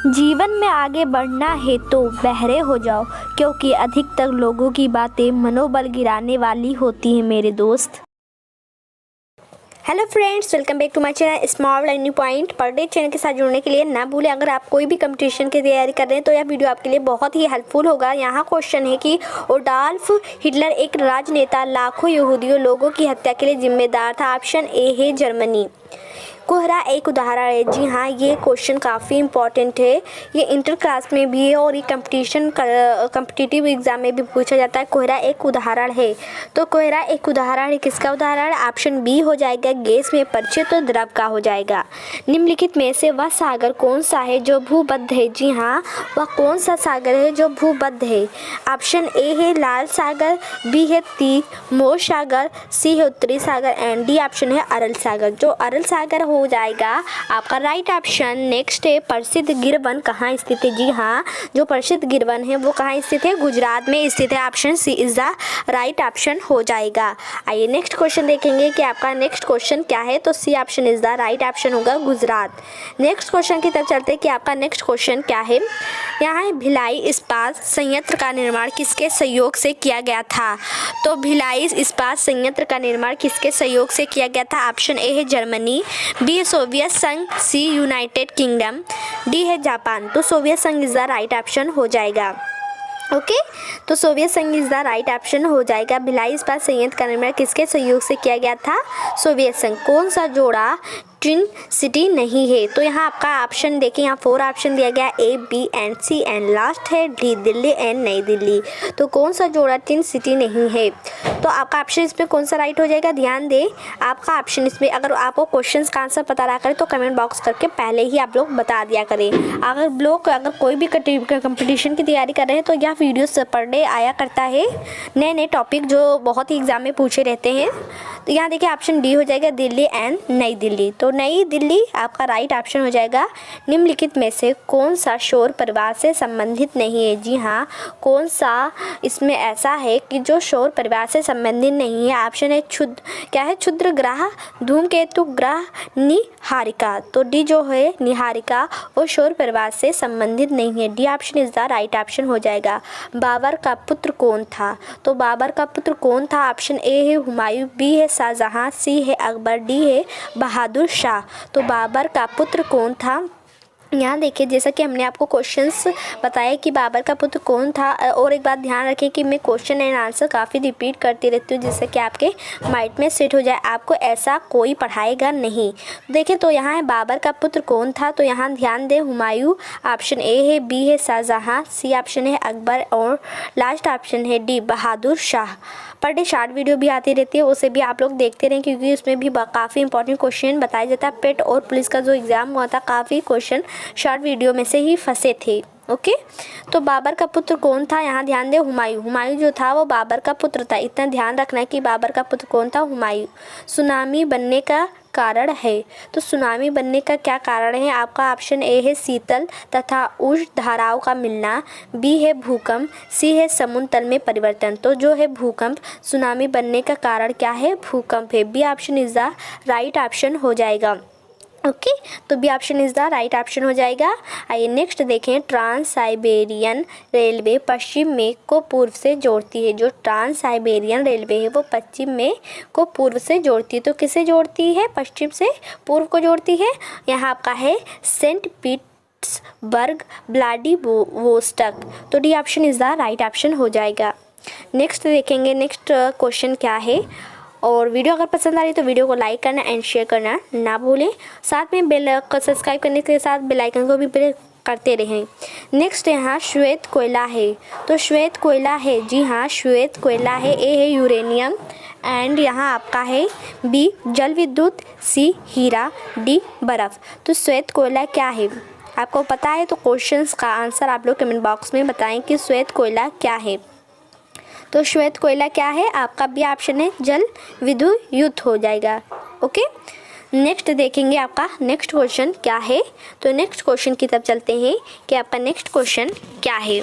जीवन में आगे बढ़ना है तो बहरे हो जाओ, क्योंकि अधिकतर लोगों की बातें मनोबल गिराने वाली होती हैं मेरे दोस्त। Hello friends, welcome back to my channel small learning point. पर डे चैनल के साथ जुड़ने के लिए ना भूलें। अगर आप कोई भी कंपटीशन की तैयारी कर रहे हैं तो यह वीडियो आपके लिए बहुत ही हेल्पफुल होगा। यहाँ क्वेश्चन है कि ओडोल्फ हिटलर एक राजनेता लाखों यहूदियों लोगों की हत्या के लिए जिम्मेदार था। ऑप्शन ए है जर्मनी। कोहरा एक उदाहरण है। जी हाँ, ये क्वेश्चन काफ़ी इंपॉर्टेंट है। ये इंटर क्लास में भी है और ये कम्पिटिटिव एग्जाम में भी पूछा जाता है। कोहरा एक उदाहरण है, तो कोहरा एक उदाहरण है। किसका उदाहरण? ऑप्शन बी हो जाएगा, गैस में परिचित तो द्रव का हो जाएगा। निम्नलिखित में से वह सागर कौन सा है जो भूबद्ध है? जी हाँ, वह कौन सा सागर है जो भूबद्ध है? ऑप्शन ए है लाल सागर, बी है तिमोर सागर, सी है उत्तरी सागर एंड डी ऑप्शन है अरल सागर। जो अरल सागर हो जाएगा आपका राइट ऑप्शन। नेक्स्ट है प्रसिद्ध गिरवन कहाँ स्थित है? जी हाँ, जो प्रसिद्ध गिरवन है वो कहाँ स्थित है? गुजरात में स्थित है। Option C is the right option हो जाएगा। आइए नेक्स्ट क्वेश्चन देखेंगे कि आपका नेक्स्ट क्वेश्चन क्या है, तो C option is the right option होगा, गुजरात। नेक्स्ट क्वेश्चन की तरफ चलते हैं कि आपका नेक्स्ट क्वेश्चन क्या है। यहाँ है भिलाई इस्पात संयंत्र का निर्माण किसके सहयोग से किया गया था? तो भिलाई इस्पात संयंत्र का निर्माण किसके सहयोग से किया गया था? ऑप्शन ए है जर्मनी, बी है सोवियत संघ, सी यूनाइटेड किंगडम, डी है जापान। तो सोवियत संघ इज द राइट ऑप्शन हो जाएगा। ओके, तो सोवियत संघ इज द राइट ऑप्शन हो जाएगा। भिलाई इस्पात संयंत्र का निर्माण किसके सहयोग से किया गया था? सोवियत संघ। कौन सा जोड़ा ट्विन सिटी नहीं है? तो यहाँ आपका ऑप्शन देखिए, यहाँ 4 ऑप्शन दिया गया, A B and C and last है डी दिल्ली एंड नई दिल्ली। तो कौन सा जोड़ा ट्विन सिटी नहीं है? तो आपका ऑप्शन इसमें कौन सा राइट हो जाएगा? ध्यान दें, आपका ऑप्शन इसमें अगर आपको क्वेश्चंस का आंसर पता रहा करे तो कमेंट बॉक्स करके पहले ही आप लोग बता दिया करें। अगर कोई भी कंपटीशन की तैयारी कर रहे हैं तो यह वीडियो पर डे आया करता है, नए नए टॉपिक जो बहुत ही एग्जाम में पूछे रहते हैं। तो यहाँ देखिए ऑप्शन डी हो जाएगा, दिल्ली एंड नई दिल्ली। तो नई दिल्ली आपका राइट ऑप्शन हो जाएगा। निम्नलिखित में से कौन सा शोर परिवार से संबंधित नहीं है? जी हाँ, कौन सा इसमें ऐसा है कि जो शोर परिवार से संबंधित नहीं है? ऑप्शन है क्या है? क्षुद्र ग्रह, धूमकेतु ग्रह, निहारिका। तो डी जो है निहारिका और शोर परिवार से संबंधित नहीं है। D option is the right option हो जाएगा। बाबर का पुत्र कौन था? तो बाबर का पुत्र कौन था? ऑप्शन ए है हुमायूं, बी है शाहजहां, सी है अकबर, डी है बहादुर शाह। तो बाबर का पुत्र कौन था? यहाँ देखिए, जैसा कि हमने आपको क्वेश्चंस बताया कि बाबर का पुत्र कौन था। और एक बात ध्यान रखें कि मैं क्वेश्चन एंड आंसर काफ़ी रिपीट करती रहती हूँ जिससे कि आपके माइंड में सेट हो जाए। आपको ऐसा कोई पढ़ाएगा नहीं। देखिए, तो यहाँ है बाबर का पुत्र कौन था? तो यहाँ ध्यान दें, हुमायूं ऑप्शन ए है, बी है शाहजहां, सी ऑप्शन है अकबर और लास्ट ऑप्शन है डी बहादुर शाह। पर डे शॉर्ट वीडियो भी आती रहती है, उसे भी आप लोग देखते रहें क्योंकि उसमें भी काफ़ी इंपॉर्टेंट क्वेश्चन बताया जाता है। पेट और पुलिस का जो एग्ज़ाम हुआ था काफ़ी क्वेश्चन शॉर्ट वीडियो में से ही फंसे थे। ओके, तो बाबर का पुत्र कौन था? यहाँ ध्यान दें, हुमायूं जो था वो बाबर का पुत्र था। इतना ध्यान रखना है कि बाबर का पुत्र कौन था? हुमायूं। सुनामी बनने का कारण है, तो सुनामी बनने का क्या कारण है? आपका ऑप्शन ए है शीतल तथा उष्ण धाराओं का मिलना, बी है भूकंप, सी है समुद्र तल में परिवर्तन। तो जो है भूकंप, सुनामी बनने का कारण क्या है? भूकंप है। B option is the right option हो जाएगा। ओके, तो B option is the right option हो जाएगा। आइए नेक्स्ट देखें, ट्रांस साइबेरियन रेलवे पश्चिम में को पूर्व से जोड़ती है। जो ट्रांस साइबेरियन रेलवे है वो पश्चिम में को पूर्व से जोड़ती है। तो किसे जोड़ती है? पश्चिम से पूर्व को जोड़ती है। यहाँ आपका है सेंट पीटर्सबर्ग, व्लादिवोस्टोक। तो D option is the right option हो जाएगा। नेक्स्ट देखेंगे, नेक्स्ट क्वेश्चन क्या है। और वीडियो अगर पसंद आ रही है तो वीडियो को लाइक करना एंड शेयर करना ना भूलें। साथ में बेल को सब्सक्राइब करने के साथ बेल आइकन को भी प्रेस करते रहें। नेक्स्ट यहाँ श्वेत कोयला है। तो श्वेत कोयला है, जी हाँ श्वेत कोयला है। ए है यूरेनियम एंड यहाँ आपका है बी जल विद्युत, सी हीरा, डी बर्फ़। तो श्वेत कोयला क्या है? आपको पता है तो क्वेश्चंस का आंसर आप लोग कमेंट बॉक्स में बताएं कि श्वेत कोयला क्या है। तो श्वेत कोयला क्या है? आपका बी ऑप्शन है जल विद्युत हो जाएगा। ओके, नेक्स्ट देखेंगे आपका नेक्स्ट क्वेश्चन क्या है। तो नेक्स्ट क्वेश्चन की तरफ चलते हैं कि आपका नेक्स्ट क्वेश्चन क्या है।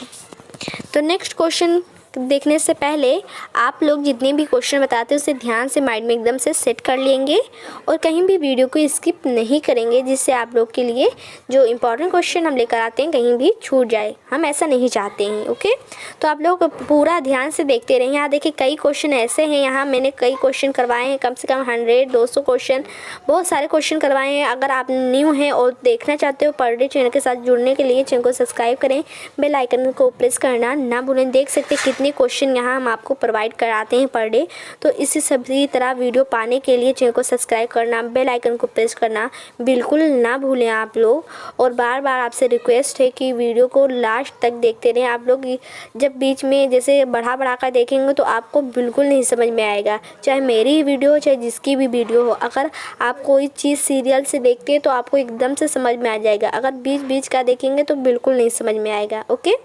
तो नेक्स्ट क्वेश्चन देखने से पहले आप लोग जितने भी क्वेश्चन बताते हैं उसे ध्यान से माइंड में एकदम से सेट कर लेंगे और कहीं भी वीडियो को स्किप नहीं करेंगे, जिससे आप लोग के लिए जो इम्पोर्टेंट क्वेश्चन हम लेकर आते हैं कहीं भी छूट जाए, हम ऐसा नहीं चाहते हैं। ओके, तो आप लोग पूरा ध्यान से देखते रहें। यहाँ देखिए कई क्वेश्चन ऐसे हैं, यहाँ मैंने कई क्वेश्चन करवाए हैं, कम से कम 100-200 क्वेश्चन, बहुत सारे क्वेश्चन करवाए हैं। अगर आप न्यू हैं और देखना चाहते हो पर डे चैनल के साथ जुड़ने के लिए चैनल को सब्सक्राइब करें, बेल आइकन को प्रेस करना ना भूलें। देख सकते हैं कितने क्वेश्चन यहाँ हम आपको प्रोवाइड कराते हैं पर डे। तो इसी सभी तरह वीडियो पाने के लिए चैनल को सब्सक्राइब करना, बेल आइकन को प्रेस करना बिल्कुल ना भूलें आप लोग। और बार बार आपसे रिक्वेस्ट है कि वीडियो को लास्ट तक देखते रहें। आप लोग जब बीच में जैसे बढ़ा कर देखेंगे तो आपको बिल्कुल नहीं समझ में आएगा, चाहे मेरी वीडियो हो चाहे जिसकी भी वीडियो हो। अगर आप कोई चीज़ सीरियल से देखते हैं तो आपको एकदम से समझ में आ जाएगा, अगर बीच का देखेंगे तो बिल्कुल नहीं समझ में आएगा। ओके,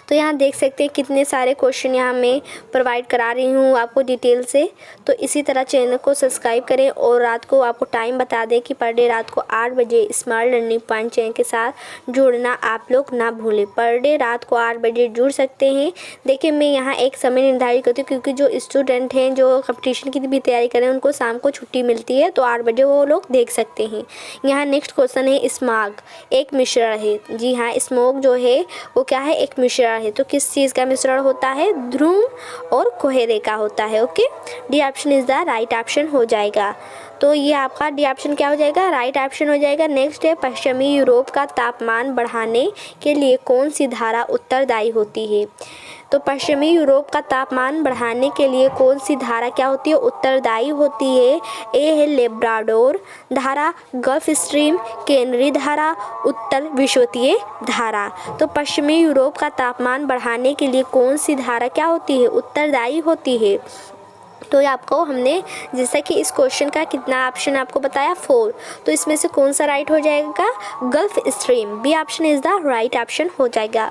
तो यहाँ देख सकते हैं कितने सारे क्वेश्चन यहाँ मैं प्रोवाइड करा रही हूँ आपको डिटेल से। तो इसी तरह चैनल को सब्सक्राइब करें और रात को आपको टाइम बता दें कि पर डे रात को 8 बजे स्मार्ट लर्निंग पॉइंट चैनल के साथ जुड़ना आप लोग ना भूलें। पर डे रात को 8 बजे जुड़ सकते हैं। देखिए मैं यहाँ एक समय निर्धारित करती हूँ, क्योंकि जो स्टूडेंट हैं जो कंपटीशन की भी तैयारी करें उनको शाम को छुट्टी मिलती है, तो 8 बजे वो लोग देख सकते हैं। यहाँ नेक्स्ट क्वेश्चन है स्मॉग एक मिश्रण है। जी हाँ, स्मोक जो है वो क्या है, एक मिश्रण है। तो किस चीज़ का मिश्रण होता है, ध्रुव और कोहरे का होता है। Okay, D option is the right option हो जाएगा। तो ये आपका डी ऑप्शन क्या हो जाएगा, राइट ऑप्शन हो जाएगा। नेक्स्ट है पश्चिमी यूरोप का तापमान बढ़ाने के लिए कौन सी धारा उत्तरदायी होती है। तो पश्चिमी यूरोप का तापमान बढ़ाने के लिए कौन सी धारा क्या होती है, उत्तरदायी होती है। ए है लेब्राडोर धारा, गल्फ स्ट्रीम, केनरी धारा, उत्तर विश्वतीय धारा। तो पश्चिमी यूरोप का तापमान बढ़ाने के लिए कौन सी धारा क्या होती है, उत्तरदायी होती है। तो आपको हमने जैसा कि इस क्वेश्चन का कितना ऑप्शन आपको बताया, 4, तो इसमें से कौन सा राइट हो जाएगा, Gulf Stream, B option is the right option हो जाएगा।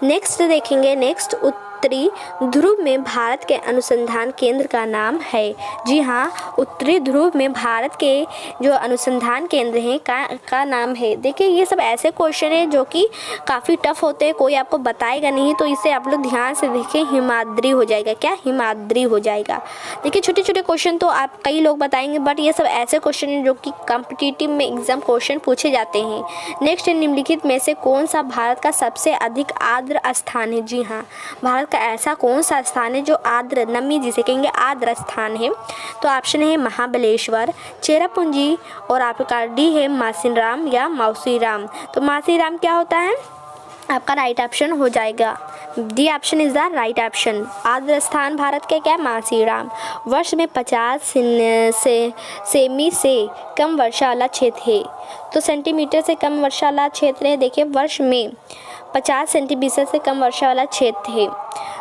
नेक्स्ट देखेंगे, नेक्स्ट उत्तरी ध्रुव में भारत के अनुसंधान केंद्र का नाम है। जी हाँ, उत्तरी ध्रुव में भारत के जो अनुसंधान केंद्र हैं का नाम है। देखिए ये सब ऐसे क्वेश्चन है जो कि काफ़ी टफ होते हैं, कोई आपको बताएगा नहीं, तो इसे आप लोग ध्यान से देखें। हिमाद्री हो जाएगा, क्या हिमाद्री हो जाएगा। देखिए छोटे छोटे क्वेश्चन तो आप कई लोग बताएंगे, बट ये सब ऐसे क्वेश्चन हैं जो कि कॉम्पिटिटिव में एग्जाम क्वेश्चन पूछे जाते हैं। नेक्स्ट निम्नलिखित में से कौन सा भारत का सबसे अधिक आर्द्र स्थान है। जी हाँ, भारत का ऐसा कौन सा स्थान है जो आर्द्र, नमी जिसे कहेंगे आर्द्र स्थान है। तो ऑप्शन है महाबलेश्वर, चेरापूंजी, और आपका डी है मासिनराम या मौसीराम। तो मासीराम क्या होता है, आपका राइट ऑप्शन हो जाएगा। D option is the right option. आर्द्र स्थान भारत के क्या, मासीराम। वर्ष में 50 सेमी से कम वर्षा वाला क्षेत्र है। तो सेंटीमीटर से कम वर्षा वाला क्षेत्र है। देखिए वर्ष में 50 सेंटीमीटर से कम वर्षा वाला क्षेत्र है।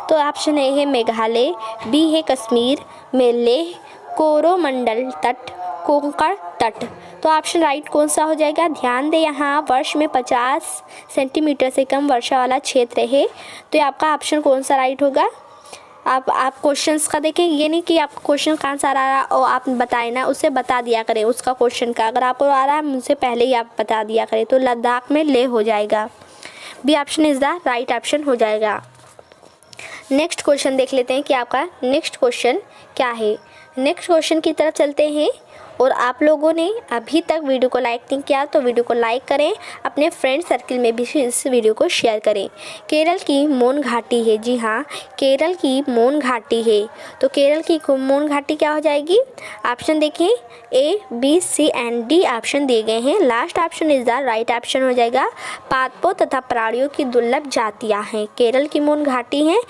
तो ऑप्शन ए है मेघालय, बी है कश्मीर में लेह, कोरोमंडल तट, कोंकण तट। तो ऑप्शन राइट कौन सा हो जाएगा, ध्यान दें यहाँ वर्ष में 50 सेंटीमीटर से कम वर्षा वाला क्षेत्र है। तो ये आपका ऑप्शन कौन सा राइट होगा। आप क्वेश्चंस का देखें, ये नहीं कि आपको क्वेश्चन कहाँ से आ रहा है और आप बताए ना, उसे बता दिया करें उसका क्वेश्चन का। अगर आपको आ रहा है मुझसे पहले ही आप बता दिया करें। तो लद्दाख में लेह हो जाएगा, B option is the right option हो जाएगा। नेक्स्ट क्वेश्चन देख लेते हैं कि आपका नेक्स्ट क्वेश्चन क्या है। नेक्स्ट क्वेश्चन की तरफ चलते हैं। और आप लोगों ने अभी तक वीडियो को लाइक नहीं किया तो वीडियो को लाइक करें, अपने फ्रेंड सर्किल में भी इस वीडियो को शेयर करें। केरल की मौन घाटी है। जी हाँ, केरल की मौन घाटी है। तो केरल की मौन घाटी क्या हो जाएगी, ऑप्शन देखें A, B, C and D option दिए गए हैं। Last option is the right option हो जाएगा। पादपों तथा प्राणियों की दुर्लभ जातियाँ हैं। केरल की मौन घाटी है,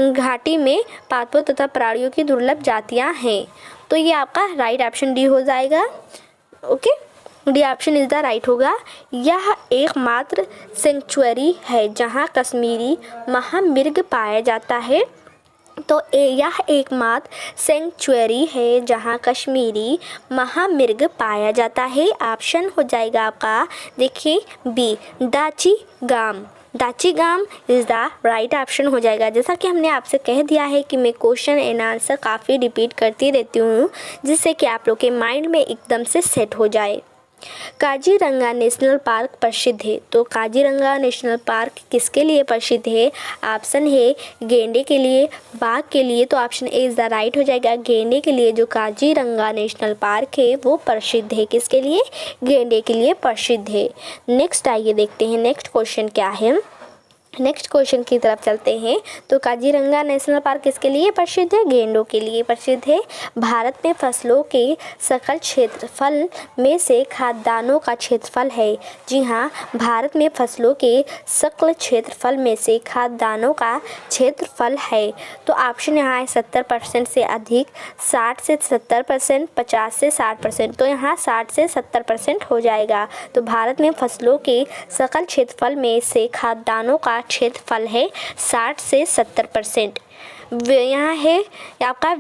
घाटी में पादपों तथा प्राणियों की दुर्लभ जातियाँ हैं। तो ये आपका राइट ऑप्शन डी हो जाएगा। Okay, D option is the right होगा। यह एकमात्र सेंचुरी है जहां कश्मीरी महामृग पाया जाता है। तो यह एकमात्र सेंचुरी है जहां कश्मीरी महामृग पाया जाता है। ऑप्शन हो जाएगा आपका, देखिए B, Dachigam. Dachigam is the right option हो जाएगा। जैसा कि हमने आपसे कह दिया है कि मैं क्वेश्चन एंड आंसर काफ़ी रिपीट करती रहती हूँ, जिससे कि आप लोग के माइंड में एकदम से सेट हो जाए। काजीरंगा नेशनल पार्क प्रसिद्ध है। तो काजीरंगा नेशनल पार्क किसके लिए प्रसिद्ध है? ऑप्शन है गेंडे के लिए, बाघ के लिए। तो option A is the right हो जाएगा। गेंडे के लिए जो काजीरंगा नेशनल पार्क है वो प्रसिद्ध है। किसके लिए? गेंडे के लिए प्रसिद्ध है। नेक्स्ट आइए देखते हैं नेक्स्ट क्वेश्चन क्या है। नेक्स्ट क्वेश्चन की तरफ चलते हैं। तो काजीरंगा नेशनल पार्क किसके लिए प्रसिद्ध है? गेंडों के लिए प्रसिद्ध है। भारत में फसलों के सकल क्षेत्रफल में से खाद्यान्नों का क्षेत्रफल है। जी हाँ, भारत में फसलों के सकल क्षेत्रफल में से खाद्यान्नों का क्षेत्रफल है। तो ऑप्शन यहाँ है 70% से अधिक, 60 से 70%, 50 से 60%। तो यहाँ 60 से 70% हो जाएगा। तो भारत में फसलों के सकल क्षेत्रफल में से खाद्यान्नों का क्षेत्रफल है 60 से 70%। यहाँ है आपका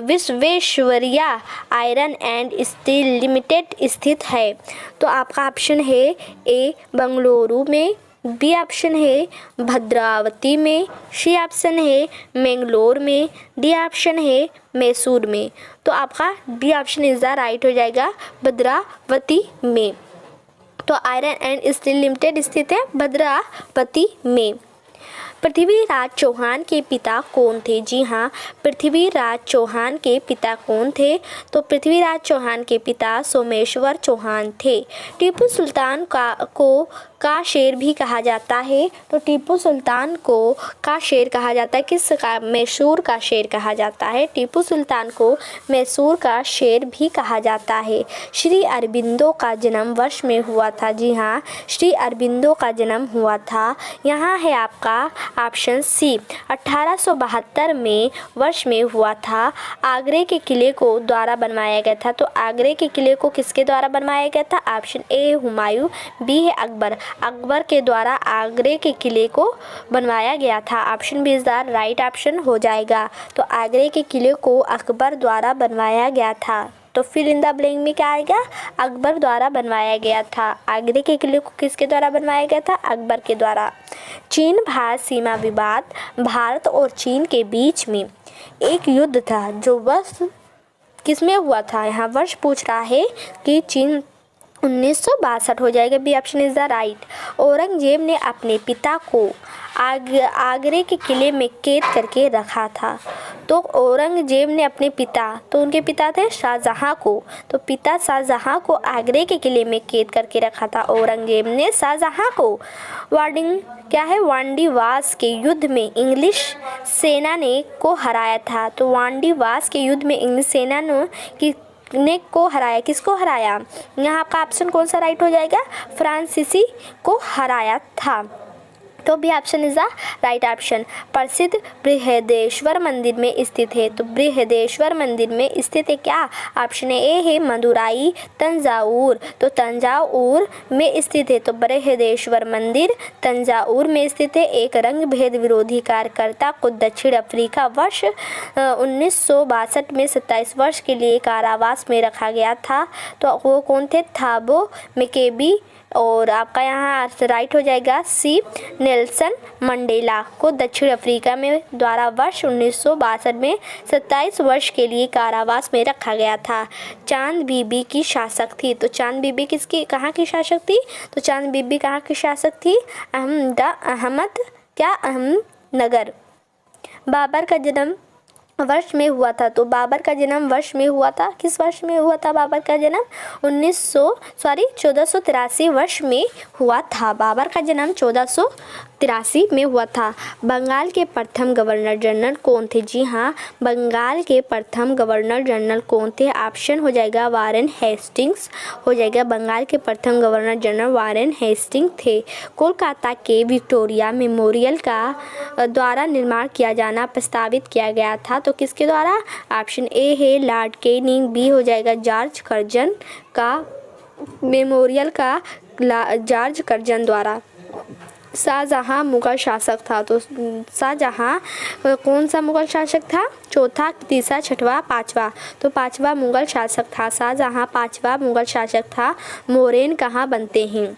Visvesvaraya iron and steel limited स्थित है। तो आपका ऑप्शन है ए बेंगलुरु में, बी ऑप्शन है भद्रावती में, सी ऑप्शन है मैंगलोर में, डी ऑप्शन है मैसूर में। तो आपका B option is the right हो जाएगा, भद्रावती में। तो आयरन एंड स्टील लिमिटेड स्थित है भद्रावती में। पृथ्वीराज चौहान के पिता कौन थे? जी हाँ, पृथ्वीराज चौहान के पिता कौन थे? तो पृथ्वीराज चौहान के पिता सोमेश्वर चौहान थे। टीपू सुल्तान का शेर भी कहा जाता है। तो टीपू सुल्तान को का शेर कहा जाता है। किस का? मैसूर का शेर कहा जाता है। टीपू सुल्तान को मैसूर का शेर भी कहा जाता है। श्री अरबिंदो का जन्म वर्ष में हुआ था। जी हाँ, श्री अरबिंदो का जन्म हुआ था। यहाँ है आपका ऑप्शन सी 1872 में वर्ष में हुआ था। आगरे के किले को द्वारा बनवाया गया था। तो आगरे के किले को किसके द्वारा बनवाया गया था? ऑप्शन ए हुमायूं, बी है अकबर। अकबर के द्वारा आगरे के किले को बनवाया गया था। Option B is the right option हो जाएगा। तो आगरे के किले को अकबर द्वारा बनवाया गया था। तो फिर इन द ब्लैंक में क्या आएगा? अकबर द्वारा बनवाया गया था। आगरे के किले को किसके द्वारा बनवाया गया था? अकबर के द्वारा। चीन भारत सीमा विवाद, भारत और चीन के बीच में एक युद्ध था जो वर्ष किसमें हुआ था? यहाँ वर्ष पूछ रहा है कि चीन 1962 हो जाएगा। B option is the right. Aurangzeb ने अपने पिता को आगरे के किले में कैद करके रखा था। तो औरंगजेब ने अपने पिता, तो उनके पिता थे शाहजहां को, तो पिता शाहजहां को आगरे के किले में कैद करके रखा था। औरंगजेब ने शाहजहां को वांडीवास के युद्ध में इंग्लिश सेना ने को हराया था। तो वांडीवास के युद्ध में इंग्लिश सेना ने को हराया। किसको हराया? यहाँ आपका ऑप्शन कौन सा राइट हो जाएगा? फ्रांसीसी को हराया था। तो B option is the right option. प्रसिद्ध बृहदेश्वर मंदिर में स्थित है। तो बृहदेश्वर मंदिर में स्थित है क्या? ऑप्शन ए है मदुराई तंजावुर। तो तंजावुर में स्थित है। तो बृहदेश्वर मंदिर तंजावुर में स्थित है। एक रंग भेद विरोधी कार्यकर्ता को दक्षिण अफ्रीका वर्ष 1962 में 27 वर्ष के लिए कारावास में रखा गया था। तो वो कौन थे? थाबो मैकेबी। और आपका यहाँ राइट हो जाएगा सी नेल्सन मंडेला को दक्षिण अफ्रीका में द्वारा वर्ष 1962 में 27 वर्ष के लिए कारावास में रखा गया था। चांद बीबी की शासक थी। तो चांद बीबी कहाँ की शासक थी? तो चांद बीबी कहाँ की शासक थी? अहमदनगर। बाबर का जन्म वर्ष में हुआ था। तो बाबर का जन्म वर्ष में हुआ था। किस वर्ष में हुआ था बाबर का जन्म? 1483 वर्ष में हुआ था। बाबर का जन्म 1483 में हुआ था। बंगाल के प्रथम गवर्नर जनरल कौन थे? जी हाँ, बंगाल के प्रथम गवर्नर जनरल कौन थे? ऑप्शन हो जाएगा वारेन हेस्टिंग्स हो जाएगा। बंगाल के प्रथम गवर्नर जनरल वारेन हेस्टिंग्स थे। कोलकाता के विक्टोरिया मेमोरियल का द्वारा निर्माण किया जाना प्रस्तावित किया गया था। तो किसके द्वारा? ऑप्शन ए है लॉर्ड कैनिंग, बी हो जाएगा जॉर्ज कर्जन का मेमोरियल का जॉर्ज कर्जन द्वारा। शाहजहां मुगल शासक था। तो शाहजहां कौन सा मुगल शासक था? चौथा, तीसरा, छठवां, पांचवा? तो पांचवा मुगल शासक था। शाहजहां पांचवा मुगल शासक था। मोरेन कहाँ बनते हैं?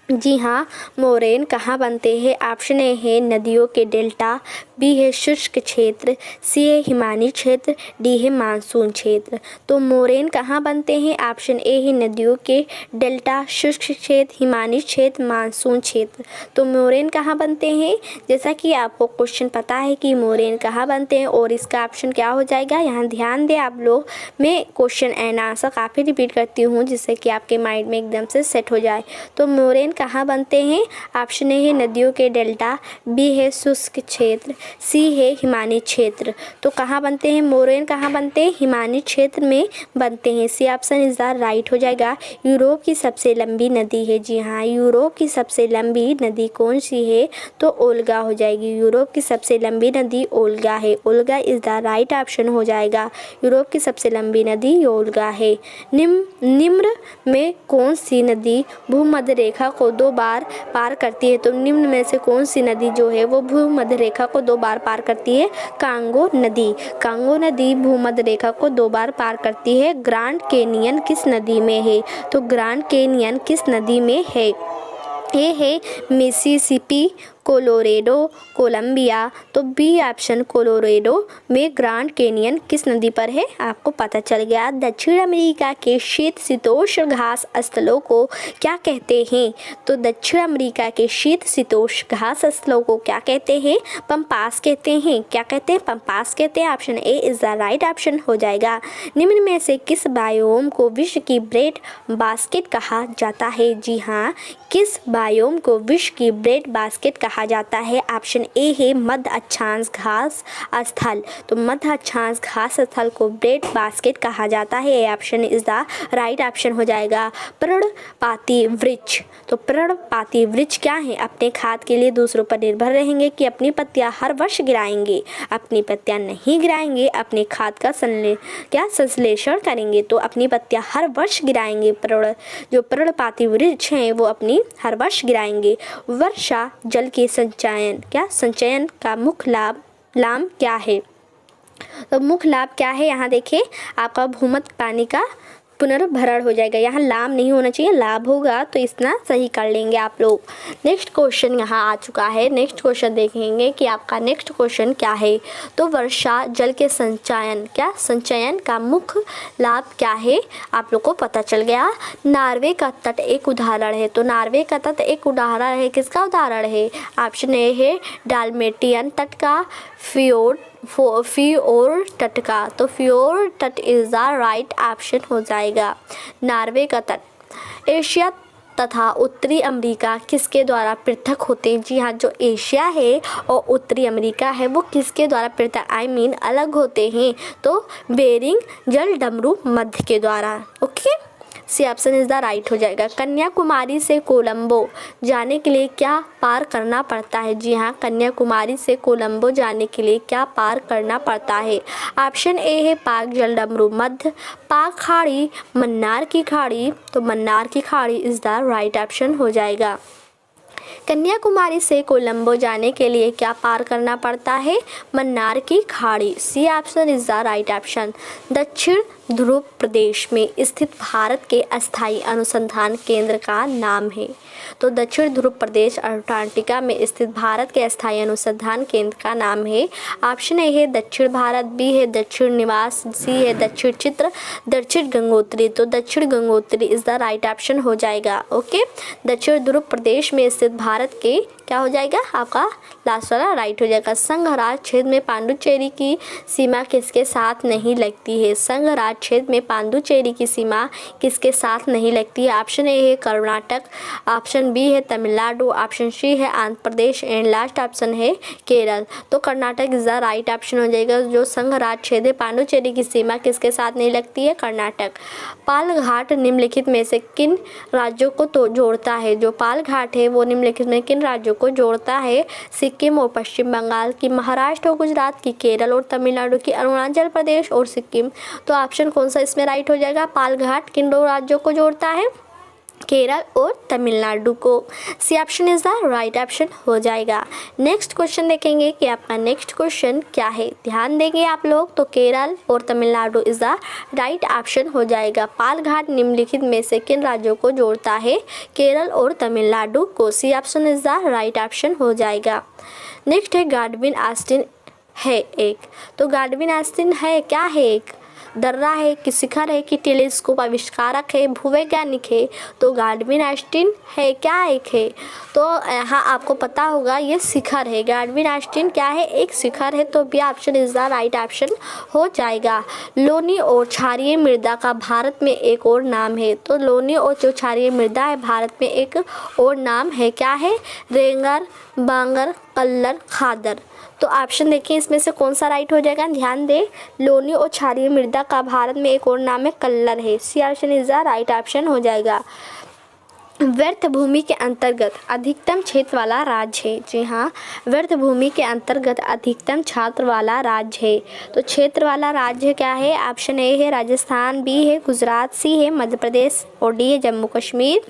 जी हाँ, मोरैन कहाँ बनते हैं? ऑप्शन ए है नदियों के डेल्टा, बी है शुष्क क्षेत्र, सी है हिमानी क्षेत्र, डी है मानसून क्षेत्र। तो मोरैन कहाँ बनते हैं? ऑप्शन ए है नदियों के डेल्टा, शुष्क क्षेत्र, हिमानी क्षेत्र, मानसून क्षेत्र। तो मोरैन कहाँ बनते हैं? जैसा कि आपको क्वेश्चन पता है कि मोरैन कहाँ बनते हैं और इसका ऑप्शन क्या हो जाएगा, यहाँ ध्यान दें आप लोग। मैं क्वेश्चन एंड आंसर काफ़ी रिपीट करती हूँ जिससे कि आपके माइंड में एकदम से सेट हो जाए। तो मोरैन कहाँ बनते हैं? ऑप्शन ए है नदियों के डेल्टा, बी है शुष्क क्षेत्र, सी है हिमानी क्षेत्र। तो कहाँ बनते हैं मोरैन? कहाँ बनते हैं? हिमानी क्षेत्र में बनते हैं। C option is the right हो जाएगा। यूरोप की सबसे लंबी नदी है। जी हाँ, यूरोप की सबसे लंबी नदी कौन सी है? तो ओल्गा हो जाएगी। यूरोप की सबसे लंबी नदी ओल्गा है। Olga is the right option हो जाएगा। यूरोप की सबसे लंबी नदी ओल्गा है। निम्न में कौन सी नदी भूमध्य रेखा को 2 बार पार करती है? तो निम्न में से कौन सी नदी जो है वो भूमध्य रेखा को 2 बार पार करती है? कांगो नदी। कांगो नदी भूमध्य रेखा को 2 बार पार करती है। ग्रांड कैनियन किस नदी में है? तो ग्रांड कैनियन किस नदी में है? ये है मिसिसिपी, कोलोरेडो, कोलंबिया। तो बी ऑप्शन कोलोरेडो में ग्रांड कैनियन किस नदी पर है? आपको पता चल गया। दक्षिण अमेरिका के शीतोष्ण घास स्थलों को क्या कहते हैं? तो दक्षिण अमेरिका के शीतोष्ण घास स्थलों को क्या कहते हैं? पंपास कहते हैं। क्या कहते हैं? पंपास कहते हैं। Option A is the right option हो जाएगा। निम्न में से किस बायोम को विश्व की ब्रेड बास्केट कहा जाता है? जी हाँ, किस बायोम को विश्व की ब्रेड बास्केट कहा जाता है? ऑप्शन ए है मध्य अक्षांश घास स्थल। तो मध्य अक्षांश घास स्थल को ब्रेड बास्केट कहा जाता है। Option is the right option हो जाएगा। पर्णपाती वृक्ष। तो पर्णपाती वृक्ष क्या है? अपने खाद के लिए दूसरों पर निर्भर रहेंगे कि अपनी पत्तियां हर वर्ष गिराएंगे? अपनी पत्तियां नहीं गिराएंगे, अपने खाद का संश्लेषण करेंगे। तो अपनी पत्तियां हर वर्ष गिराएंगे। जो पर्णपाती वृक्ष हैं वो अपनी हर वर्ष गिराएंगे। वर्षा जल के संचयन का मुख्य लाभ क्या है? तो मुख्य लाभ क्या है? यहाँ देखिए आपका भूमध्य पानी का पुनर्भरण हो जाएगा। यहाँ लाभ नहीं होना चाहिए, लाभ होगा तो इतना सही कर लेंगे आप लोग। नेक्स्ट क्वेश्चन यहाँ आ चुका है। नेक्स्ट क्वेश्चन देखेंगे कि आपका नेक्स्ट क्वेश्चन क्या है। तो वर्षा जल के संचयन का मुख्य लाभ क्या है? आप लोग को पता चल गया। नॉर्वे का तट एक उदाहरण है। तो नॉर्वे का तट एक उदाहरण है। किसका उदाहरण है? ऑप्शन ए है डाल्मेटियन तट का, फियोर तट का। तो फियोर तट इज द राइट ऑप्शन हो जाएगा। नॉर्वे का तट। एशिया तथा उत्तरी अमेरिका किसके द्वारा पृथक होते हैं? जी हाँ, जो एशिया है और उत्तरी अमेरिका है वो किसके द्वारा पृथक अलग होते हैं? तो बेरिंग जलडमरू मध्य के द्वारा। Okay, C option is the right हो जाएगा। कन्याकुमारी से कोलंबो जाने के लिए क्या पार करना पड़ता है? जी हाँ, कन्याकुमारी से कोलंबो जाने के लिए क्या पार करना पड़ता है? ऑप्शन ए है पाक जलडमरू मध्य, पाक खाड़ी, मन्नार की खाड़ी। तो मन्नार की खाड़ी इज द राइट ऑप्शन हो जाएगा। कन्याकुमारी से कोलंबो जाने के लिए क्या पार करना पड़ता है? मन्नार की खाड़ी। C option is the right option. दक्षिण ध्रुव प्रदेश में स्थित भारत के अस्थायी अनुसंधान केंद्र का नाम है। तो दक्षिण ध्रुव प्रदेश अंटार्कटिका में स्थित भारत के अस्थायी अनुसंधान केंद्र का नाम है। ऑप्शन ए है दक्षिण भारत, बी है दक्षिण निवास, सी है दक्षिण चित्र, दक्षिण गंगोत्री। तो दक्षिण Gangotri is the right option हो जाएगा। ओके, दक्षिण ध्रुव प्रदेश में स्थित भारत के क्या हो जाएगा? आपका लास्ट वाला राइट हो जाएगा। संघराज क्षेत्र में पांडुचेरी की सीमा किसके साथ नहीं लगती है? संघराज क्षेत्र में पांडुचेरी की सीमा किसके साथ नहीं लगती है? ऑप्शन ए है कर्नाटक, ऑप्शन बी है तमिलनाडु, ऑप्शन सी है Andhra Pradesh and last option है केरल। तो Karnataka is the right option हो जाएगा। जो संघराज क्षेत्र है पांडुचेरी की सीमा किसके साथ नहीं लगती है? कर्नाटक। पाल घाट निम्नलिखित में से किन राज्यों को तो जोड़ता है? जो पाल घाट है वो निम्नलिखित में किन राज्यों को जोड़ता है? सिक्किम और पश्चिम बंगाल की, महाराष्ट्र और गुजरात की, केरल और तमिलनाडु की, अरुणाचल प्रदेश और सिक्किम। तो ऑप्शन कौन सा इसमें राइट हो जाएगा? पाल घाट किन 2 राज्यों को जोड़ता है? केरल और तमिलनाडु को। C option is the right option हो जाएगा। नेक्स्ट क्वेश्चन देखेंगे कि आपका नेक्स्ट क्वेश्चन क्या है। ध्यान देंगे आप लोग, तो केरल और Tamil Nadu is the right option हो जाएगा। पाल घाट निम्नलिखित में से किन राज्यों को जोड़ता है? केरल और तमिलनाडु को। C option is the right option हो जाएगा। नेक्स्ट है गाडविन आस्टिन है एक, तो गाडविन आस्टिन है क्या है? एक दर्रा है कि शिखर है कि टेलीस्कोप? आविष्कारक है, भूवैज्ञानिक है, तो गाडविन आस्टिन है क्या? एक है, तो यहाँ आपको पता होगा ये शिखर है। गाडविन आस्टिन क्या है? एक शिखर है, तो B option is the right option हो जाएगा। लोनी और क्षारीय मृदा का भारत में एक और नाम है, तो लोनी और जो क्षारीय मृदा है भारत में एक और नाम है, क्या है? रेंगर, बांगर, कल्लर, खादर। तो ऑप्शन देखिए इसमें से कौन सा राइट हो जाएगा। ध्यान दें, लोनी और क्षारीय मृदा का भारत में एक और नाम है कल्लर है। C option is the right option हो जाएगा। व्यर्थ भूमि के अंतर्गत अधिकतम क्षेत्र वाला राज्य है। जी हाँ, व्यर्थ भूमि के अंतर्गत अधिकतम क्षेत्र वाला राज्य है, तो क्षेत्र वाला राज्य क्या है? ऑप्शन ए है राजस्थान, बी है गुजरात, सी है मध्य प्रदेश और डी है जम्मू कश्मीर।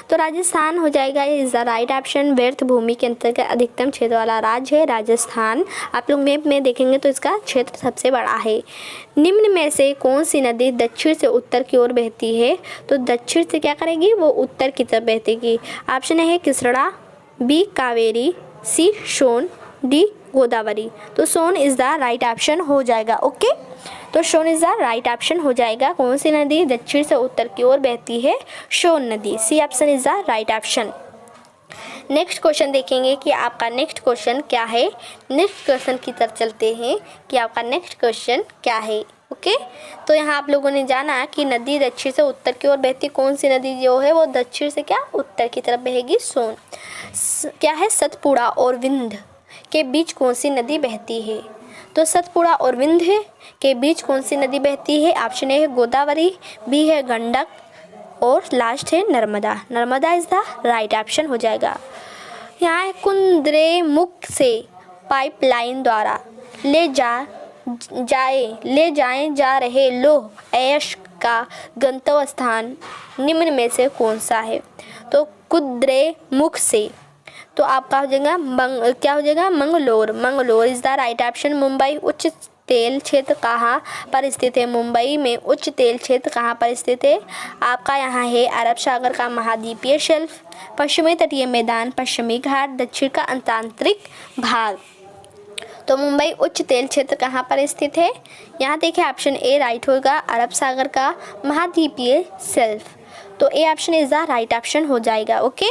तो राजस्थान हो जाएगा, इज द राइट ऑप्शन। व्यर्थ भूमि के अंतर्गत अधिकतम क्षेत्र वाला राज्य है राजस्थान। आप लोग मैप में देखेंगे तो इसका क्षेत्र सबसे बड़ा है। निम्न में से कौन सी नदी दक्षिण से उत्तर की ओर बहती है? तो दक्षिण से क्या करेगी? वो उत्तर की तरफ बहती। ऑप्शन है कृष्णा, बी कावेरी, सी सोन, डी गोदावरी। तो सोन इज द राइट ऑप्शन हो जाएगा। ओके, तो सोन इज द राइट ऑप्शन हो जाएगा। कौन सी नदी दक्षिण से उत्तर की ओर बहती है? सोन नदी। C option is the right option. Next question देखेंगे कि आपका नेक्स्ट क्वेश्चन क्या है। नेक्स्ट क्वेश्चन की तरफ चलते हैं कि आपका नेक्स्ट क्वेश्चन क्या है। ओके, तो यहाँ आप लोगों ने जाना कि नदी दक्षिण से उत्तर की ओर बहती, कौन सी नदी जो है वो दक्षिण से क्या उत्तर की तरफ बहेगी? सोन। क्या है? सतपुड़ा और विंध्य के बीच कौन सी नदी बहती है? तो सतपुड़ा और विंध्य के बीच कौन सी नदी बहती है? ऑप्शन ए है गोदावरी, बी है गंडक और लास्ट है Narmada. Narmada is the right option हो जाएगा। यहाँ कुद्रेमुख से पाइपलाइन द्वारा ले जाए जा रहे लौह अयस्क का गंतव्य स्थान निम्न में से कौन सा है? तो कुद्रेमुख से, तो आपका हो जाएगा क्या हो जाएगा? Mangalore. Mangalore is the right option. Mumbai उच्च तेल क्षेत्र कहाँ पर स्थित है? मुंबई में उच्च तेल क्षेत्र कहाँ पर स्थित है? आपका यहाँ है अरब सागर का महाद्वीपीय शेल्फ, पश्चिमी तटीय मैदान, पश्चिमी घाट, दक्षिण का अंतर्राष्ट्रीय भाग। तो मुंबई उच्च तेल क्षेत्र कहाँ पर स्थित है? यहाँ देखिए ऑप्शन ए राइट होगा, अरब सागर का महाद्वीपीय शेल्फ। तो A option is the right option हो जाएगा। ओके,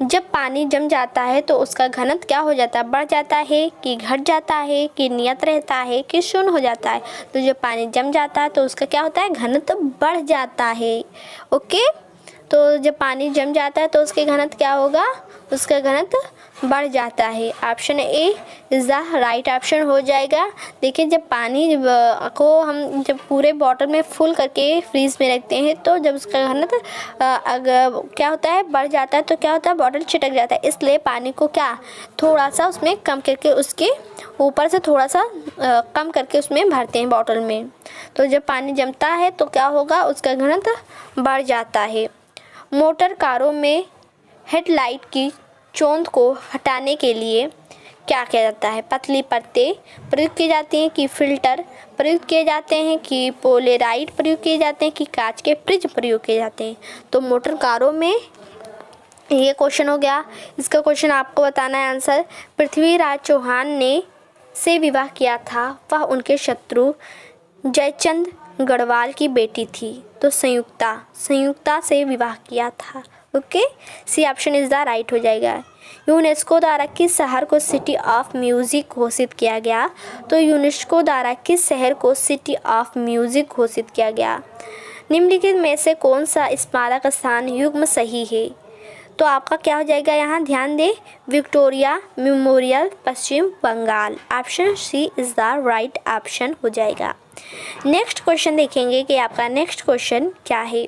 जब पानी जम जाता है तो उसका घनत्व क्या हो जाता है? बढ़ जाता है कि घट जाता है कि नियत रहता है कि शून्य हो जाता है? तो जब पानी जम जाता है तो उसका क्या होता है? घनत्व बढ़ जाता है। ओके, तो जब पानी जम जाता है तो उसके घनत्व क्या होगा? उसका घनत्व बढ़ जाता है। Option A is the right option हो जाएगा। देखिए, जब पानी को हम जब पूरे बॉटल में फुल करके फ्रीज में रखते हैं तो जब उसका घनत्व अगर क्या होता है? बढ़ जाता है, तो क्या होता है? बॉटल छिटक जाता है। इसलिए पानी को क्या थोड़ा सा उसमें कम करके उसके ऊपर से थोड़ा सा कम करके उसमें भरते हैं बॉटल में। तो जब पानी जमता है तो क्या होगा? उसका घनत्व बढ़ जाता है। मोटर कारों में हेडलाइट की चोंद को हटाने के लिए क्या किया जाता है? पतली परतें प्रयुक्त की जाती हैं कि फिल्टर प्रयुक्त किए जाते हैं कि पोलेराइड प्रयुक्त किए जाते हैं कि कांच के प्रिज्म प्रयोग किए जाते हैं? तो मोटर कारों में ये क्वेश्चन हो गया। इसका क्वेश्चन आपको बताना है आंसर। पृथ्वीराज चौहान ने से विवाह किया था, वह उनके शत्रु जयचंद गढ़वाल की बेटी थी। तो संयुक्ता से विवाह किया था। Okay, C option is the right हो जाएगा। यूनेस्को द्वारा किस शहर को सिटी ऑफ म्यूजिक घोषित किया गया? तो यूनेस्को द्वारा किस शहर को सिटी ऑफ म्यूजिक घोषित किया गया? निम्नलिखित में से कौन सा स्मारक स्थान युग्म सही है? तो आपका क्या हो जाएगा? यहाँ ध्यान दें, Victoria Memorial, Paschim Bengal. Option C is the right option हो जाएगा। नेक्स्ट क्वेश्चन देखेंगे कि आपका नेक्स्ट क्वेश्चन क्या है।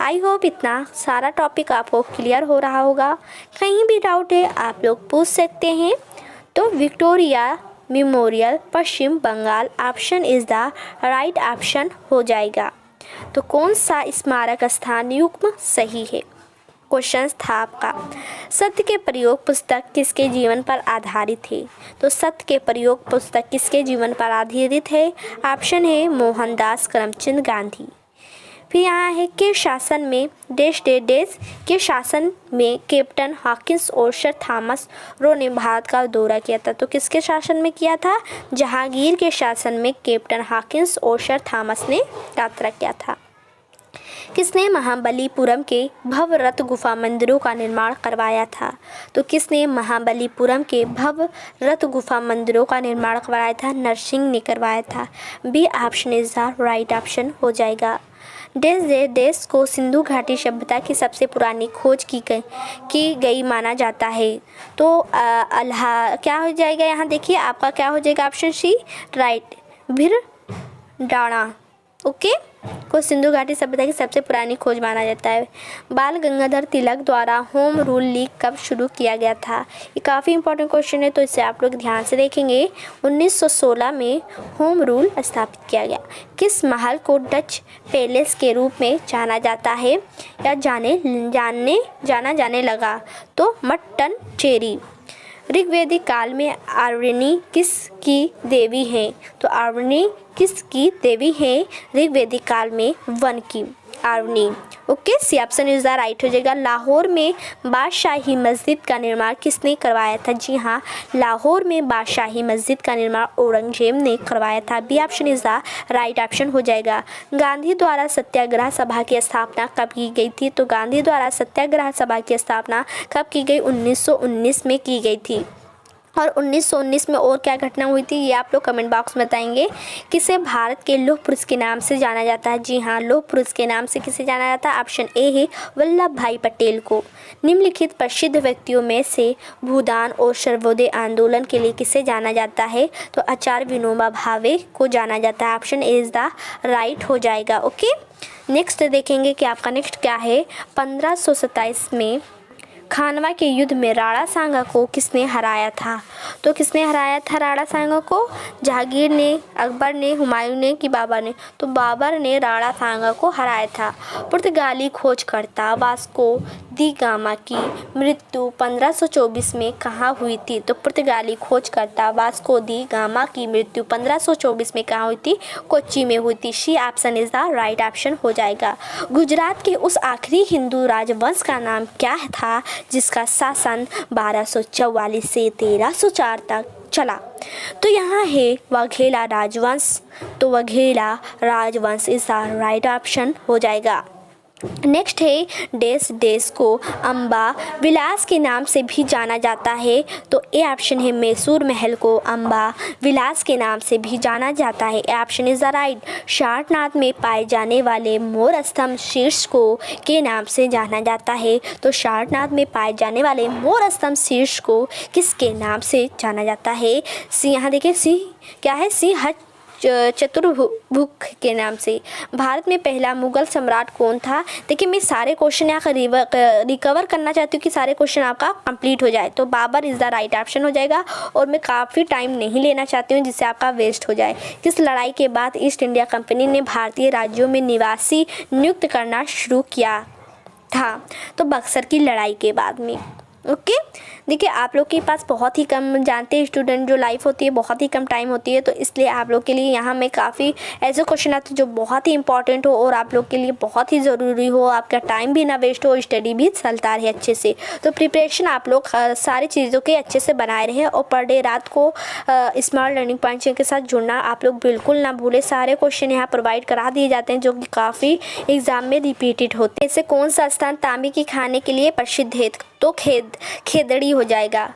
आई होप इतना सारा टॉपिक आपको क्लियर हो रहा होगा। कहीं भी डाउट है आप लोग पूछ सकते हैं। तो Victoria Memorial, Paschim Bengal, option is the right option हो जाएगा। तो कौन सा स्मारक स्थान युग्म सही है? क्वेश्चन था आपका। सत्य के प्रयोग पुस्तक किसके जीवन पर आधारित है? तो सत्य के प्रयोग पुस्तक किसके जीवन पर आधारित है? ऑप्शन है मोहनदास करमचंद गांधी। फिर यहाँ है के शासन में देश के शासन में कैप्टन हॉकिंस और सर थॉमस रो ने भारत का दौरा किया था। तो किसके शासन में किया था? जहांगीर के शासन में कैप्टन हॉकिंस और सर थॉमस ने यात्रा किया था। किसने महाबलीपुरम के भवरत गुफा मंदिरों का निर्माण करवाया था? तो किसने महाबलीपुरम के भवरत गुफा मंदिरों का निर्माण करवाया था? नरसिंह ने करवाया था। B option is the right option हो जाएगा। देश को सिंधु घाटी सभ्यता की सबसे पुरानी खोज की गई माना जाता है। तो क्या हो जाएगा? यहाँ देखिए आपका क्या हो जाएगा? ऑप्शन सी राइट, भिरडाणा ओके को सिंधु घाटी सभ्यता की सबसे पुरानी खोज माना जाता है। बाल गंगाधर तिलक द्वारा होम रूल लीग कब शुरू किया गया था? ये काफ़ी इंपॉर्टेंट क्वेश्चन है, तो इसे आप लोग ध्यान से देखेंगे। 1916 में होम रूल स्थापित किया गया। किस महल को डच पैलेस के रूप में जाना जाता है या जाना जाने लगा? तो मट्टनचेरी। ऋग्वेदिक काल में आर्वणी किसकी देवी है? तो आर्वणी किसकी देवी है ऋग्वेदिक काल में? वन की, आर्वणी okay. C option is the right हो जाएगा। लाहौर में बादशाही मस्जिद का निर्माण किसने करवाया था? जी हाँ, लाहौर में बादशाही मस्जिद का निर्माण औरंगजेब ने करवाया था। B option is the right option हो जाएगा। गांधी द्वारा सत्याग्रह सभा की स्थापना कब की गई थी? तो गांधी द्वारा सत्याग्रह सभा की स्थापना कब की गई? 1919 में की गई थी। और 1919 में और क्या घटना हुई थी ये आप लोग कमेंट बॉक्स में बताएंगे। किसे भारत के लौह पुरुष के नाम से जाना जाता है? जी हाँ, लौह पुरुष के नाम से किसे जाना जाता है? ऑप्शन ए है वल्लभ भाई पटेल को। निम्नलिखित प्रसिद्ध व्यक्तियों में से भूदान और सर्वोदय आंदोलन के लिए किसे जाना जाता है? तो आचार्य विनोबा भावे को जाना जाता है। Option A is the right हो जाएगा ओके। नेक्स्ट देखेंगे कि आपका नेक्स्ट क्या है। 1527 में खानवा के युद्ध में राणा सांगा को किसने हराया था? तो किसने हराया था राणा सांगा को? जहांगीर ने, अकबर ने, हुमायूं ने कि बाबर ने? तो बाबर ने राणा सांगा को हराया था। पुर्तगाली खोजकर्ता वास्को दी गामा की मृत्यु 1524 में कहाँ हुई थी? तो पुर्तगाली खोजकर्ता वास्को दी गामा की मृत्यु 1524 में कहाँ हुई थी? कोच्चि में हुई थी। C option is the right option हो जाएगा। गुजरात के उस आखिरी हिंदू राजवंश का नाम क्या था जिसका शासन 1244 से 1304 तक चला? तो यहाँ है वाघेला राजवंश। तो वाघेला राजवंश इज द राइट ऑप्शन हो जाएगा। नेक्स्ट है देश को अम्बा विलास के नाम से भी जाना जाता है। तो ए ऑप्शन है मैसूर महल को अम्बा विलास के नाम से भी जाना जाता है। A option is the right. Sarnath में पाए जाने वाले मोर स्तंभ शीर्ष को के नाम से जाना जाता है। तो सारनाथ में पाए जाने वाले मोर स्तंभ शीर्ष को किसके नाम से जाना जाता है? सी यहाँ देखिए सी क्या है? सी चतुर्भुज के नाम से। भारत में पहला मुगल सम्राट कौन था? देखिए मैं सारे क्वेश्चन यहाँ रिकवर करना चाहती हूँ कि सारे क्वेश्चन आपका कंप्लीट हो जाए। तो Babar is the right option हो जाएगा और मैं काफ़ी टाइम नहीं लेना चाहती हूँ जिससे आपका वेस्ट हो जाए। किस लड़ाई के बाद ईस्ट इंडिया कंपनी ने भारतीय राज्यों में निवासी नियुक्त करना शुरू किया था? तो बक्सर की लड़ाई के बाद में ओके। देखिए आप लोग के पास बहुत ही कम जानते हैं स्टूडेंट, जो लाइफ होती है बहुत ही कम टाइम होती है, तो इसलिए आप लोग के लिए यहाँ में काफ़ी ऐसे क्वेश्चन आते हैं जो बहुत ही इंपॉर्टेंट हो और आप लोग के लिए बहुत ही ज़रूरी हो, आपका टाइम भी ना वेस्ट हो, स्टडी भी चलता रहे अच्छे से। तो प्रिपरेशन आप लोग सारी चीज़ों के अच्छे से बनाए रहें और पर डे रात को स्मार्ट लर्निंग पॉइंट्स के साथ जुड़ना आप लोग बिल्कुल ना भूलें। सारे क्वेश्चन यहाँ प्रोवाइड करा दिए जाते हैं जो कि काफ़ी एग्जाम में रिपीटेड होते हैं। ऐसे कौन सा स्थान तांबे की खाने के लिए प्रसिद्ध है? तो खेदड़ी हो जाएगा।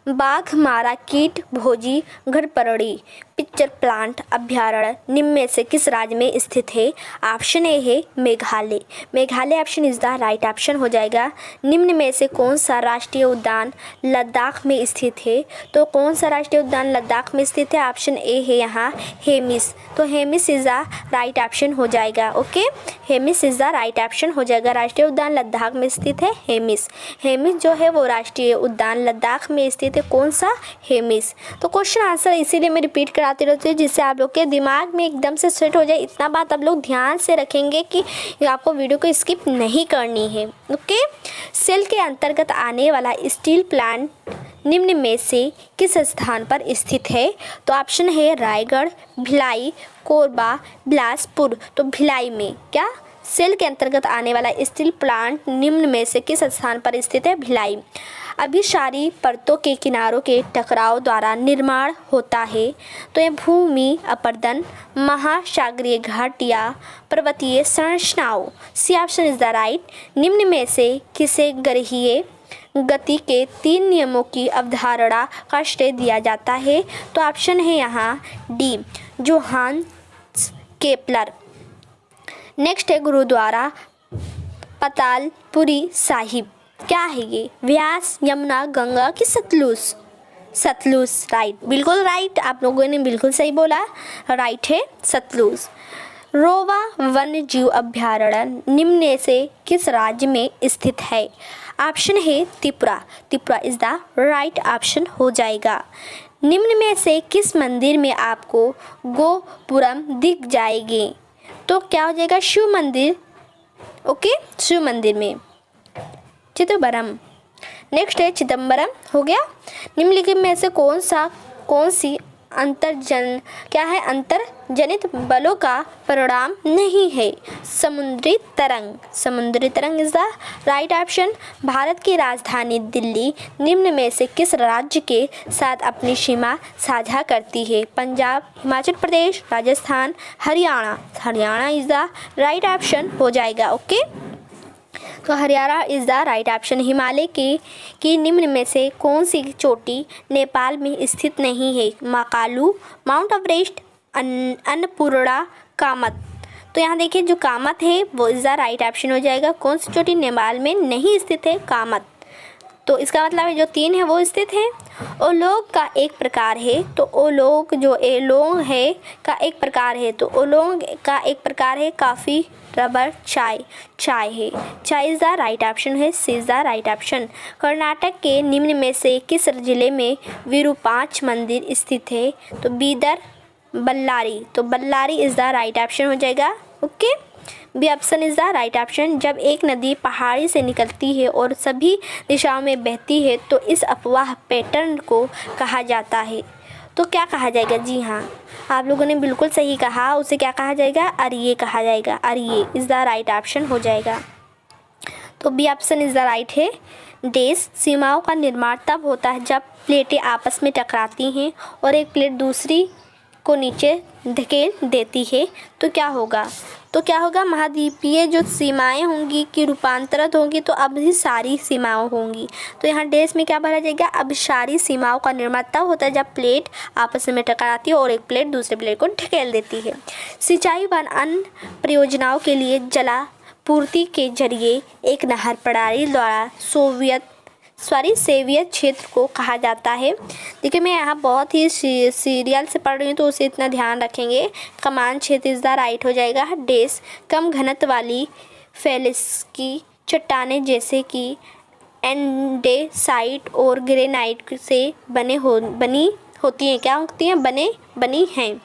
बाघ मारा कीट भोजी घड़परड़ी पिक्चर प्लांट अभ्यारण्य निम्न में से किस राज्य में स्थित है? ऑप्शन ए है Meghalaya. Meghalaya option is the right option हो जाएगा। निम्न में से कौन सा राष्ट्रीय उद्यान लद्दाख में स्थित है? तो कौन सा राष्ट्रीय उद्यान लद्दाख में स्थित है? ऑप्शन ए है यहाँ हेमिस। तो Hemis is the right option हो जाएगा okay. Hemis is the right option हो जाएगा। राष्ट्रीय उद्यान लद्दाख में स्थित है हेमिस। हेमिस जो है वो राष्ट्रीय उद्यान लद्दाख में स्थित है। कौन सा? हेमिस। तो क्वेश्चन आंसर इसीलिए मैं रिपीट करा दोहराते रहते जिससे आप लोग के दिमाग में एकदम से सेट हो जाए। इतना बात आप लोग ध्यान से रखेंगे कि आपको वीडियो को स्किप नहीं करनी है। ओके, सेल के अंतर्गत आने वाला स्टील प्लांट निम्न में से किस स्थान पर स्थित है? तो ऑप्शन है रायगढ़, भिलाई, कोरबा, बिलासपुर। तो भिलाई में क्या सेल के अंतर्गत आने वाला स्टील प्लांट निम्न में से किस स्थान पर स्थित है? भिलाई। अभिसारी परतों के किनारों के टकराव द्वारा निर्माण होता है। तो यह भूमि अपरदन, महासागरीय घाट या पर्वतीय संरचनाओं। C option is the right. निम्न में से किसे ग्रहीय गति के 3 नियमों की अवधारणा का श्रेय दिया जाता है? तो ऑप्शन है यहाँ डी, जोहान्स केपलर। नेक्स्ट है गुरुद्वारा पतालपुरी साहिब। क्या है ये? व्यास, यमुना, गंगा कि सतलुज? सतलुज, राइट, बिल्कुल राइट, आप लोगों ने बिल्कुल सही बोला, राइट है सतलुज। रोवा वन्य जीव अभ्यारण्य निम्न में से किस राज्य में स्थित है? ऑप्शन है Tripura. Tripura is the right option हो जाएगा। निम्न में से किस मंदिर में आपको गोपुरम दिख जाएगी? तो क्या हो जाएगा? शिव मंदिर। ओके, शिव मंदिर में चिदम्बरम। नेक्स्ट है चिदम्बरम, हो गया। निम्नलिखित में से कौन सी अंतर्जनित बलों का परिणाम नहीं है? समुद्री तरंग। समुद्री तरंग is the right option. Bharat की राजधानी दिल्ली निम्न में से किस राज्य के साथ अपनी सीमा साझा करती है? Punjab, Himachal Pradesh, Rajasthan, Haryana. Haryana is the right option हो जाएगा। ओके, तो Haryana is the right option. Himalaya की निम्न में से कौन सी चोटी नेपाल में स्थित नहीं है? महाकालू, माउंट एवरेस्ट, अन्नपूर्णा, कामत। तो यहाँ देखिए जो कामत है वो इज द राइट ऑप्शन हो जाएगा। कौन सी चोटी नेपाल में नहीं स्थित है? कामत। तो इसका मतलब है जो 3 है वो स्थित है। ओलोग का एक प्रकार है, तो ओलोग जो एलोंग है का एक प्रकार है, तो ओलोंग का एक प्रकार है काफ़ी, रबर, चाय। चाय है, चाय इज द राइट ऑप्शन है, C is the right option. Karnataka के निम्न में से किस जिले में विरूपाक्ष मंदिर स्थित है? तो बीदर, बल्लारी। तो Ballari is the right option हो जाएगा। Okay, B option is the right option. जब एक नदी पहाड़ी से निकलती है और सभी दिशाओं में बहती है तो इस अपवाह पैटर्न को कहा जाता है। तो क्या कहा जाएगा? जी हाँ, आप लोगों ने बिल्कुल सही कहा, उसे क्या कहा जाएगा? अरिये कहा जाएगा। अरिये इज द राइट ऑप्शन हो जाएगा। तो B option is the right है। देश सीमाओं का निर्माण तब होता है जब प्लेटें आपस में टकराती हैं और एक प्लेट दूसरी को नीचे धकेल देती है। तो क्या होगा? महाद्वीपीय जो सीमाएं होंगी कि रूपांतरित होंगी, तो अब ही सारी सीमाएं होंगी। तो यहाँ देश में क्या भरा जाएगा? अब सारी सीमाओं का निर्माण तब होता है जब प्लेट आपस में टकराती है और एक प्लेट दूसरे प्लेट को ढकेल देती है। सिंचाई व अन्य परियोजनाओं के लिए जलापूर्ति के जरिए एक नहर प्रणाली द्वारा सेवियत क्षेत्र को कहा जाता है। देखिए मैं यहाँ बहुत ही सीरियल से पढ़ रही हूँ तो उसे इतना ध्यान रखेंगे। कमान क्षेत्र इस द राइट हो जाएगा। देश कम घनत्व वाली फेलिस्की चट्टानें जैसे कि एंडेसाइट और ग्रेनाइट से बनी होती हैं। क्या होती हैं? बनी हैं।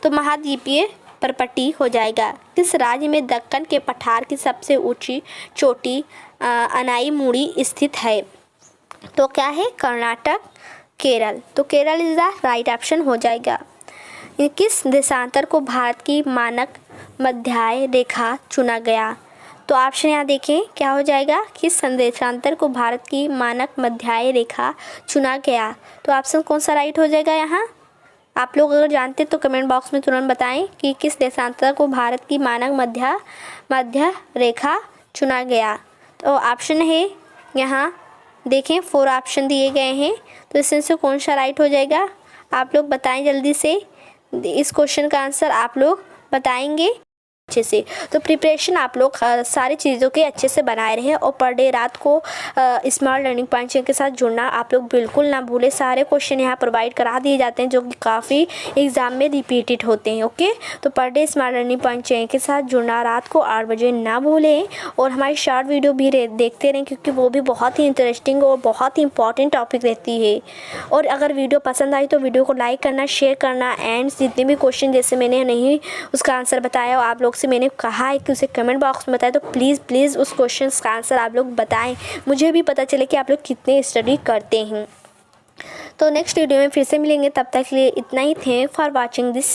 तो महाद्वीपीय परपट्टी हो जाएगा। किस राज्य में दक्कन के पठार की सबसे ऊंची चोटी अनाईमुड़ी स्थित है? तो क्या है? कर्नाटक, केरल। तो Kerala is the right option हो जाएगा। किस देशांतर को भारत की मानक मध्य रेखा चुना गया? तो ऑप्शन यहाँ देखें क्या हो जाएगा? किस देशांतर को भारत की मानक मध्य रेखा चुना गया? तो ऑप्शन कौन सा राइट हो जाएगा यहाँ? आप लोग अगर जानते तो कमेंट बॉक्स में तुरंत बताएं कि किस देशांतर को भारत की मानक मध्य रेखा चुना गया। तो ऑप्शन है यहाँ देखें 4 ऑप्शन दिए गए हैं, तो इसमें से कौन सा राइट हो जाएगा? आप लोग बताएं जल्दी से। इस क्वेश्चन का आंसर आप लोग बताएंगे। अच्छे से। तो प्रिपरेशन आप लोग सारी चीज़ों के अच्छे से बनाए रहें और पर डे रात को स्मार्ट लर्निंग पॉइंट चेन के साथ जुड़ना आप लोग बिल्कुल ना भूलें। सारे क्वेश्चन यहाँ प्रोवाइड करा दिए जाते हैं जो कि काफ़ी एग्ज़ाम में रिपीटेड होते हैं। ओके, तो per day smart learning point chain के साथ जुड़ना रात को 8 बजे ना भूलें और हमारी शॉर्ट वीडियो भी देखते रहें क्योंकि वो भी बहुत ही इंटरेस्टिंग और बहुत ही इंपॉर्टेंट टॉपिक रहती है। और अगर वीडियो पसंद आई तो वीडियो को लाइक करना, शेयर करना एंड जितने भी क्वेश्चन जैसे मैंने नहीं उसका आंसर बताया और आप लोग से मैंने कहा है कि उसे कमेंट बॉक्स में बताएं, तो प्लीज़ उस क्वेश्चन का आंसर आप लोग बताएं, मुझे भी पता चले कि आप लोग कितने स्टडी करते हैं। तो नेक्स्ट वीडियो में फिर से मिलेंगे, तब तक के लिए इतना ही। Thank for watching this.